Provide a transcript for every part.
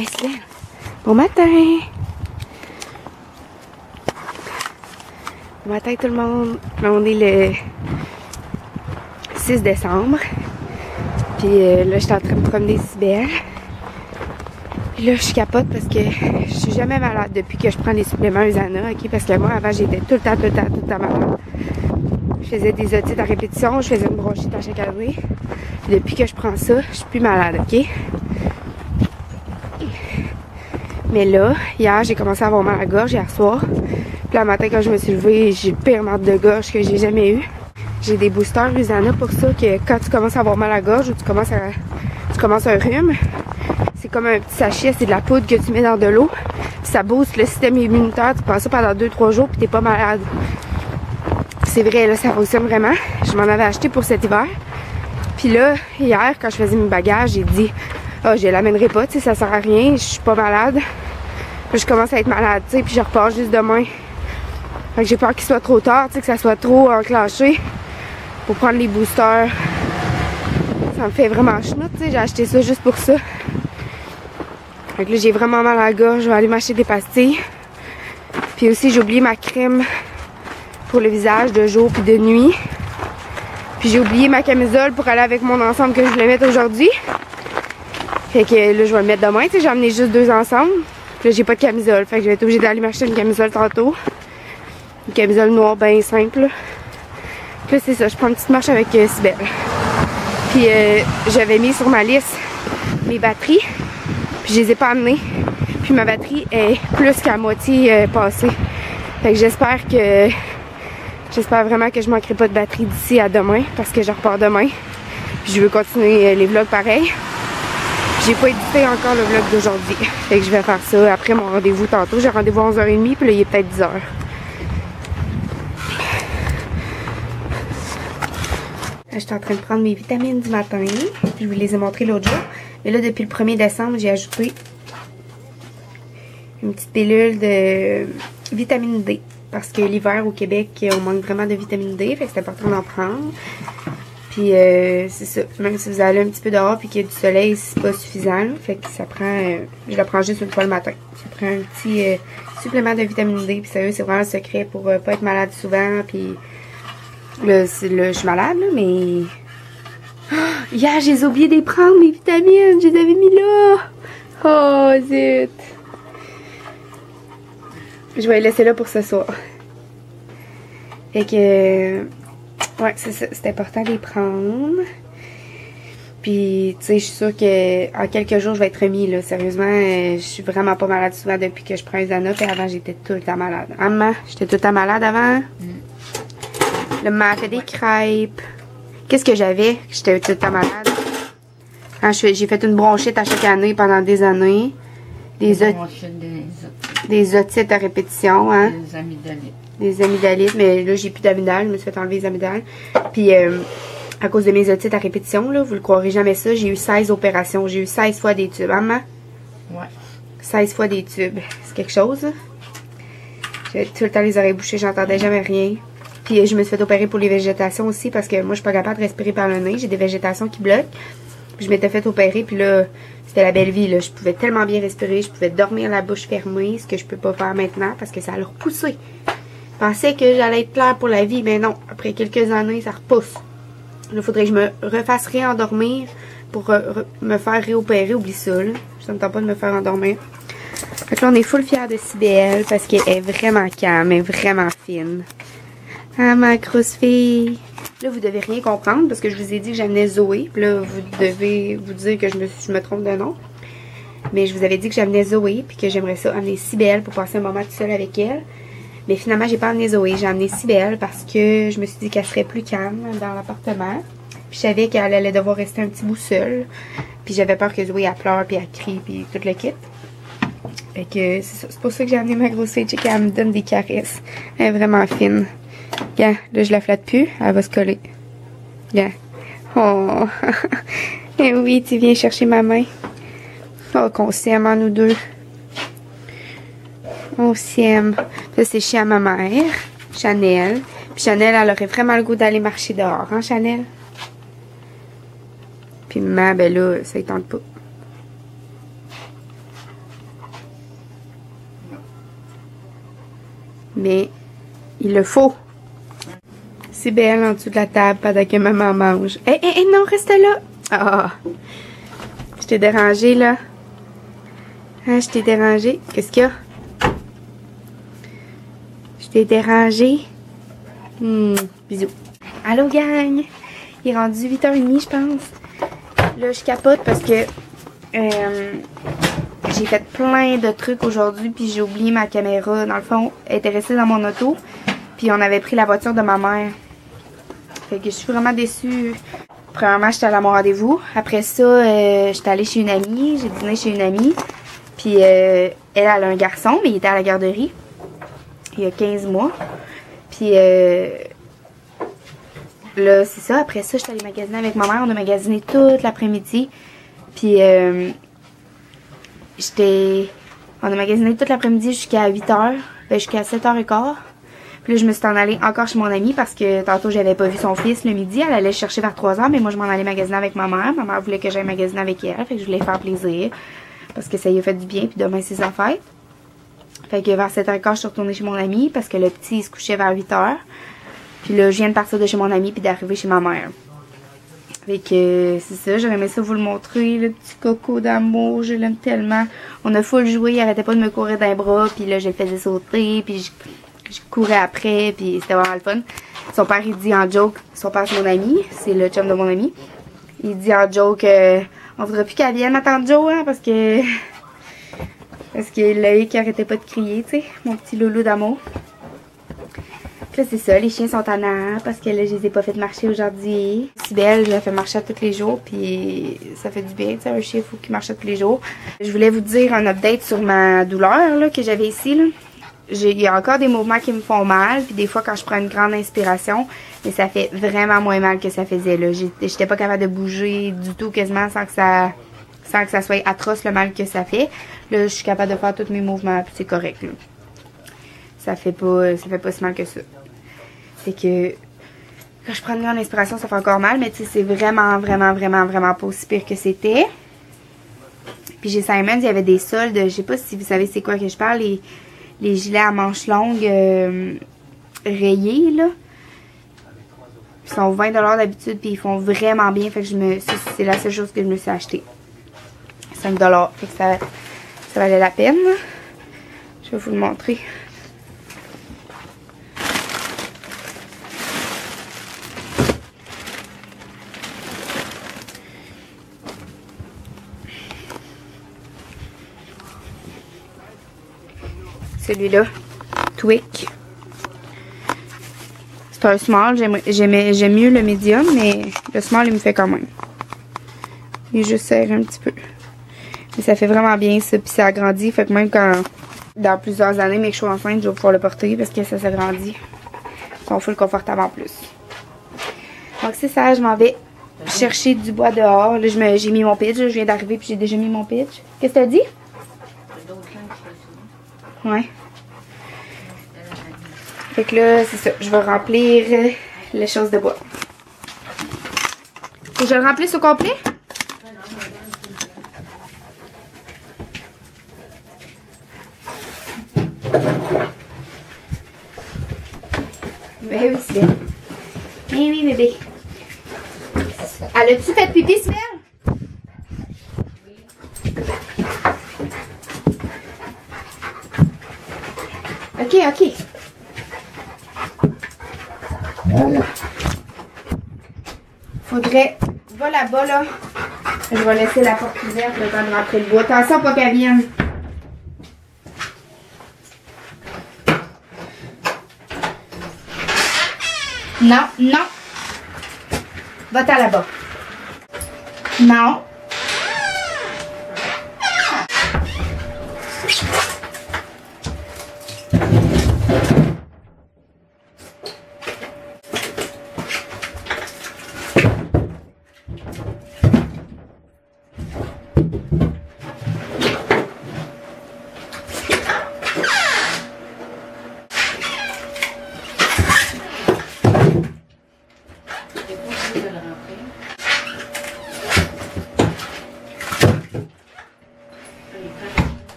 Hey, Sylvain. Bon matin! Bon matin tout le monde. On est le 6 décembre. Puis là, je suis en train de promener Cybelle. Puis là, je capote parce que je suis jamais malade depuis que je prends les suppléments Usana, ok? Parce que moi, avant, j'étais tout le temps malade. Je faisais des otites à répétition, je faisais une bronchite à chaque année. Puis depuis que je prends ça, je suis plus malade, ok? Mais là, hier, j'ai commencé à avoir mal à la gorge, hier soir. Puis le matin, quand je me suis levée, j'ai le pire mal de gorge que j'ai jamais eu. J'ai des boosters Usana pour ça, que quand tu commences à avoir mal à la gorge ou tu commences un rhume, c'est comme un petit sachet, c'est de la poudre que tu mets dans de l'eau. Puis ça booste le système immunitaire, tu prends ça pendant 2-3 jours puis t'es pas malade. C'est vrai, là, ça fonctionne vraiment. Je m'en avais acheté pour cet hiver. Puis là, hier, quand je faisais mes bagages, j'ai dit « Ah, je l'amènerai pas, tu sais, ça sert à rien, je suis pas malade. » Puis je commence à être malade, tu sais, puis je repars juste demain. Fait que j'ai peur qu'il soit trop tard, tu sais, que ça soit trop enclenché pour prendre les boosters. Ça me fait vraiment chenoute, tu sais, j'ai acheté ça juste pour ça. Fait que là, j'ai vraiment mal à la gorge, je vais aller m'acheter des pastilles. Puis aussi, j'ai oublié ma crème pour le visage de jour puis de nuit. Puis j'ai oublié ma camisole pour aller avec mon ensemble que je voulais mettre aujourd'hui. Fait que là, je vais le mettre demain, tu sais, j'ai amené juste 2 ensembles. Puis là, j'ai pas de camisole, fait que je vais être obligée d'aller m'acheter une camisole tantôt. Une camisole noire bien simple. Puis là, c'est ça, je prends une petite marche avec Cybelle. Puis j'avais mis sur ma liste mes batteries. Puis je les ai pas amenées. Puis ma batterie est plus qu'à moitié passée. Fait que j'espère vraiment que je manquerai pas de batterie d'ici à demain. Parce que je repars demain. Puis je veux continuer les vlogs pareil. J'ai pas édité encore le vlog d'aujourd'hui. Fait que je vais faire ça après mon rendez-vous tantôt. J'ai rendez-vous à 11h30. Puis là, il est peut-être 10h. Là, je suis en train de prendre mes vitamines du matin. Je vous les ai montrées l'autre jour. Mais là, depuis le 1er décembre, j'ai ajouté une petite pilule de vitamine D. Parce que l'hiver au Québec, on manque vraiment de vitamine D. Fait que c'est important d'en prendre. Puis c'est ça. Même si vous allez un petit peu dehors et qu'il y a du soleil, c'est pas suffisant. Là. Fait que ça prend... je la prends juste une fois le matin. Ça prend un petit supplément de vitamine D. Puis sérieux, c'est vraiment le secret pour pas être malade souvent. Puis là, je suis malade, là, mais... Oh, hier, j'ai oublié de les prendre, mes vitamines. Je les avais mis là. Oh, zut. Je vais les laisser là pour ce soir. Fait que... ouais, c'est ça. C'est important de les prendre. Puis, tu sais, je suis sûre qu'en quelques jours, je vais être remis, là. Sérieusement, je suis vraiment pas malade souvent depuis que je prends Usana. Puis avant, j'étais tout le temps malade. Hein, maman? J'étais tout le temps malade avant. Le maman fait des crêpes. Qu'est-ce que j'avais? J'étais tout le temps malade. Hein, j'ai fait une bronchite à chaque année pendant des années. Des otites à répétition, hein? Des amygdalites. Des amygdalites, mais là, j'ai plus d'amygdales. Je me suis fait enlever les amygdales. Puis, à cause de mes otites à répétition, là, vous le croirez jamais ça, j'ai eu 16 opérations. J'ai eu 16 fois des tubes, hein, maman? Ouais. 16 fois des tubes. C'est quelque chose, là. J'avais tout le temps les oreilles bouchées, j'entendais jamais rien. Puis, je me suis fait opérer pour les végétations aussi, parce que moi, je suis pas capable de respirer par le nez. J'ai des végétations qui bloquent. Puis, je m'étais fait opérer, puis là... c'était la belle vie, là. Je pouvais tellement bien respirer. Je pouvais dormir la bouche fermée, ce que je peux pas faire maintenant parce que ça a repoussé. Je pensais que j'allais être claire pour la vie, mais non. Après quelques années, ça repousse. Là, il faudrait que je me refasse réendormir pour me faire réopérer. Oublie ça, là. Ça me tente pas de me faire endormir. Fait que là, on est full fiers de Cybelle parce qu'elle est vraiment calme, elle est vraiment fine. Ah, ma grosse fille! Là, vous devez rien comprendre parce que je vous ai dit que j'amenais Zoé. Puis là, vous devez vous dire que je me trompe de nom. Mais je vous avais dit que j'amenais Zoé puis que j'aimerais ça amener Cybelle pour passer un moment tout seul avec elle. Mais finalement, j'ai pas amené Zoé. J'ai amené Cybelle parce que je me suis dit qu'elle serait plus calme dans l'appartement. Puis je savais qu'elle allait devoir rester un petit bout seule. Puis j'avais peur que Zoé, elle pleure puis elle crie puis tout le kit. Fait que c'est pour ça que j'ai amené ma grosse fille. Elle me donne des caresses. Elle est vraiment fine. Regarde, là, je la flatte plus. Elle va se coller. Regarde. Oh. Et oui, tu viens chercher ma main. Oh, qu'on s'aime, en nous deux. On s'aime. Ça, c'est chez ma mère, Chanel. Puis Chanel, elle aurait vraiment le goût d'aller marcher dehors, hein, Chanel? Puis maman, ben là, ça ne tente pas. mais il le faut. C'est belle en dessous de la table pendant que maman mange. Non, reste là. Ah, je t'ai dérangé là. Hein, je t'ai dérangé. Qu'est-ce qu'il y a? Je t'ai dérangé. Bisous. Allô gang. Il est rendu 8h30 je pense. Là je capote parce que j'ai fait plein de trucs aujourd'hui puis j'ai oublié ma caméra. Dans le fond, elle était restée dans mon auto. Puis on avait pris la voiture de ma mère. Fait que je suis vraiment déçue. Premièrement, j'étais allée à mon rendez-vous. Après ça, j'étais allée chez une amie. J'ai dîné chez une amie. Puis elle a un garçon, mais il était à la garderie. Il y a 15 mois. Puis là, c'est ça. Après ça, j'étais allée magasiner avec ma mère. On a magasiné toute l'après-midi. Puis on a magasiné toute l'après-midi jusqu'à 8h. Jusqu'à 7h15. Puis là, je me suis en allée encore chez mon amie parce que tantôt, j'avais pas vu son fils le midi. Elle allait chercher vers 3h, mais moi, je m'en allais magasiner avec ma mère. Ma mère voulait que j'aille magasiner avec elle. Fait que je voulais faire plaisir parce que ça lui a fait du bien. Puis demain, c'est sa fête. Fait que vers 7h15, je suis retournée chez mon amie parce que le petit, il se couchait vers 8h. Puis là, je viens de partir de chez mon amie puis d'arriver chez ma mère. Fait que c'est ça, j'aurais aimé ça vous le montrer, le petit coco d'amour, je l'aime tellement. On a full joué, il arrêtait pas de me courir d'un bras, puis là, je le faisais sauter, puis je courais après, puis c'était vraiment le fun. Son père, il dit en joke, son père, c'est mon ami, c'est le chum de mon ami. Il dit en joke, on voudrait plus qu'elle vienne, ma tante Jo, hein, parce que Loïc qui arrêtait pas de crier, tu sais, mon petit loulou d'amour. Puis là, c'est ça, les chiens sont tannants, parce que là, je les ai pas fait marcher aujourd'hui. C'est belle, je la fais marcher à tous les jours, puis ça fait du bien, tu sais, un chien fou qui marche à tous les jours. Je voulais vous dire un update sur ma douleur, là, que j'avais ici, là. Il y a encore des mouvements qui me font mal, puis des fois quand je prends une grande inspiration, mais ça fait vraiment moins mal que ça faisait là. J'étais pas capable de bouger du tout quasiment sans que ça soit atroce le mal que ça fait. Là, je suis capable de faire tous mes mouvements, puis c'est correct là. Ça fait pas si mal que ça. C'est que quand je prends une grande inspiration, ça fait encore mal, mais tu sais, c'est vraiment pas aussi pire que c'était. Puis chez Simon, il y avait des soldes, je sais pas si vous savez c'est quoi que je parle, les gilets à manches longues rayés, là. Ils sont 20$ d'habitude, puis ils font vraiment bien. Fait que c'est la seule chose que je me suis acheté. 5$. Fait que ça valait la peine. Je vais vous le montrer. Celui-là, Tweak. C'est un small, j'aime mieux le medium, mais le small il me fait quand même. Il est juste serré un petit peu. Mais ça fait vraiment bien ça, puis ça agrandit, fait que même quand dans plusieurs années, mais que je suis enceinte, je vais pouvoir le porter parce que ça s'agrandit. Ils sont full confortables en plus. Donc c'est ça, je m'en vais chercher du bois dehors. Là, j'ai mis mon pitch, je viens d'arriver puis j'ai déjà mis mon pitch. Qu'est-ce que t'as dit? Ouais. Fait que là, c'est ça. Je vais remplir les choses de bois. Faut que je le remplisse au complet? Ben oui, c'est bien. Eh oui, bébé. Elle a-tu fait pipi, Sibelle? Ok. Faudrait... Va là-bas, là. Je vais laisser la porte ouverte le temps de rentrer le bois. Attention, pas qu'elle vienne. Non. Va-t'en là-bas. Non.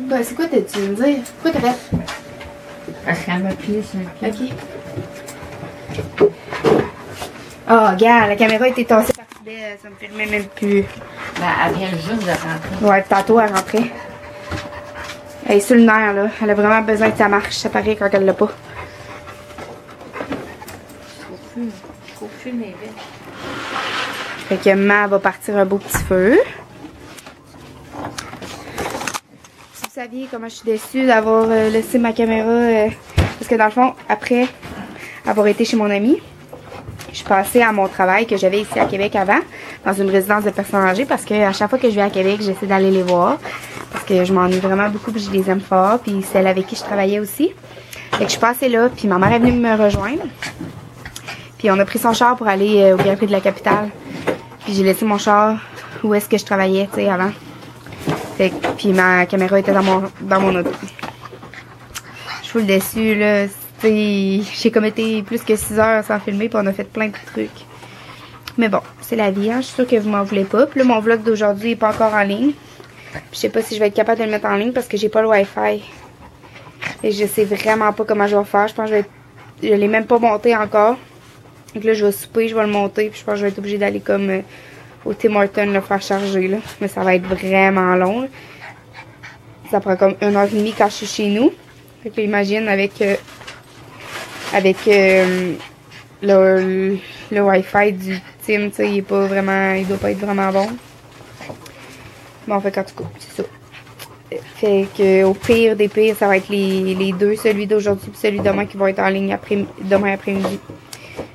Bah, c'est quoi tu veux me dire? Pourquoi t'as fait? Parce qu'elle m'a plié sur le pied. Ok. Oh, regarde, la caméra était tassée par Sibelle, ça me filmait même plus. Ben, elle vient juste de rentrer. Ouais, tantôt elle rentrait. Elle est sur le nerf, là. Elle a vraiment besoin que ça marche. Ça paraît quand elle l'a pas. Trop fumé, Fait que Ma va partir un beau petit feu. Si vous saviez comment je suis déçue d'avoir laissé ma caméra, parce que dans le fond, après avoir été chez mon ami, je suis passée à mon travail que j'avais ici à Québec avant, dans une résidence de personnes âgées, parce que à chaque fois que je vais à Québec, j'essaie d'aller les voir, parce que je m'ennuie vraiment beaucoup, puis je les aime fort, puis celle avec qui je travaillais aussi. Fait que je suis passée là, puis ma mère est venue me rejoindre, puis on a pris son char pour aller au Grand Prix de la capitale, puis j'ai laissé mon char où est-ce que je travaillais, tu sais, avant. Fait que, puis ma caméra était dans mon auto. Je suis full déçue, là. J'ai comme été plus que 6 heures sans filmer, puis on a fait plein de trucs. Mais bon, c'est la vie, hein. Je suis sûre que vous m'en voulez pas. Puis là, mon vlog d'aujourd'hui n'est pas encore en ligne. Puis je sais pas si je vais être capable de le mettre en ligne parce que j'ai pas le Wi-Fi. Et je sais vraiment pas comment je vais faire. Je pense que je l'ai même pas monté encore. Donc là, je vais souper, je vais le monter. Puis je pense que je vais être obligée d'aller comme au Tim Hortons le faire charger, là. Mais ça va être vraiment long, là. Ça prend comme 1h30 quand je suis chez nous. Fait que imagine avec le Wi-Fi du Tim, tu sais, il doit pas être vraiment bon. Bon, fait qu'en tout cas, c'est ça. Fait que au pire des pires, ça va être les deux, celui d'aujourd'hui et celui de demain qui vont être en ligne demain après-midi.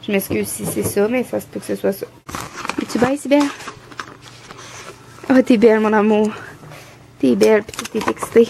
Je m'excuse si c'est ça, mais ça se peut que ce soit ça. Es-tu belle, si belle? Oh, t'es belle, mon amour. T'es belle, puis t'es excitée.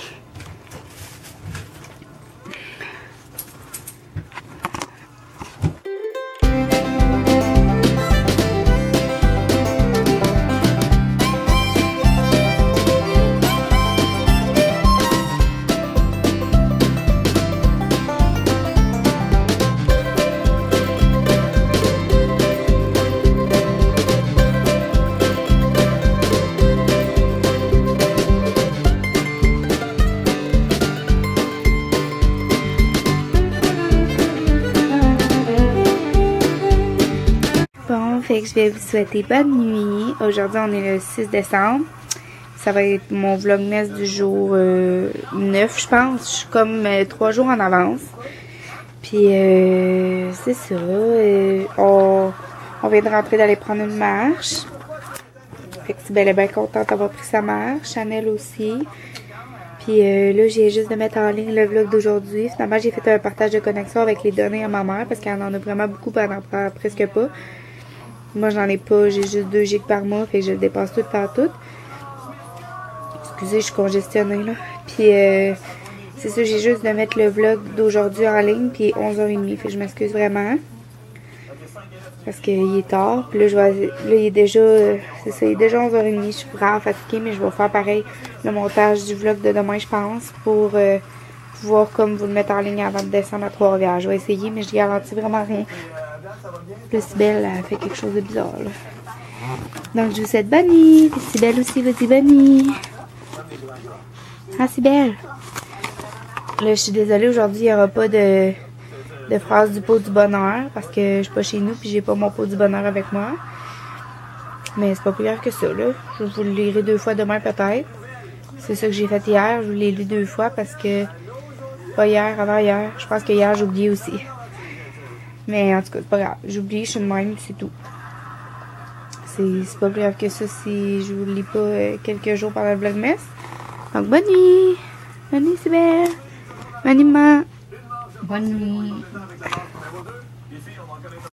Fait que je vais vous souhaiter bonne nuit. Aujourd'hui, on est le 6 décembre. Ça va être mon vlogmas du jour 9, je pense. Je suis comme 3 jours en avance. Puis, c'est ça. On vient de rentrer d'aller prendre une marche. Fait que Sibelle est bien contente d'avoir pris sa marche. Chanel aussi. Puis là, j'ai juste de mettre en ligne le vlog d'aujourd'hui. Finalement, j'ai fait un partage de connexion avec les données à ma mère parce qu'elle en a vraiment beaucoup, elle en prend presque pas. Moi, j'en ai pas, j'ai juste 2 gigs par mois, fait que je le dépasse tout par tout. Excusez, je suis congestionnée, là. Puis, c'est ça, j'ai juste de mettre le vlog d'aujourd'hui en ligne, puis 11h30, fait que je m'excuse vraiment. Parce qu'il est tard, puis là, il est déjà, c'est ça, il est déjà 11h30, je suis vraiment fatiguée, mais je vais faire pareil, le montage du vlog de demain, je pense, pour pouvoir, comme, vous le mettre en ligne avant de descendre à Trois-Rivières. Je vais essayer, mais je garantis vraiment rien. Là, Sibelle, elle fait quelque chose de bizarre, là. Donc, je vous souhaite bonne nuit. Puis Sibelle aussi vous dit bonne nuit. Ah, Sibelle. Là, je suis désolée, aujourd'hui, il n'y aura pas de phrase du pot du bonheur. Parce que je suis pas chez nous, puis j'ai pas mon pot du bonheur avec moi. Mais c'est pas plus grave que ça, là. Je vous le lirai 2 fois demain, peut-être. C'est ça que j'ai fait hier. Je vous l'ai lu 2 fois parce que... Pas hier, avant hier. Je pense que hier, j'ai oublié aussi. Mais en tout cas, c'est pas grave. J'oublie, je suis de même, c'est tout. C'est pas plus grave que ça si je vous lis pas quelques jours pendant le vlogmas. Donc, bonne nuit! Bonne nuit, Sibelle! Bonne nuit, maman! Bonne nuit!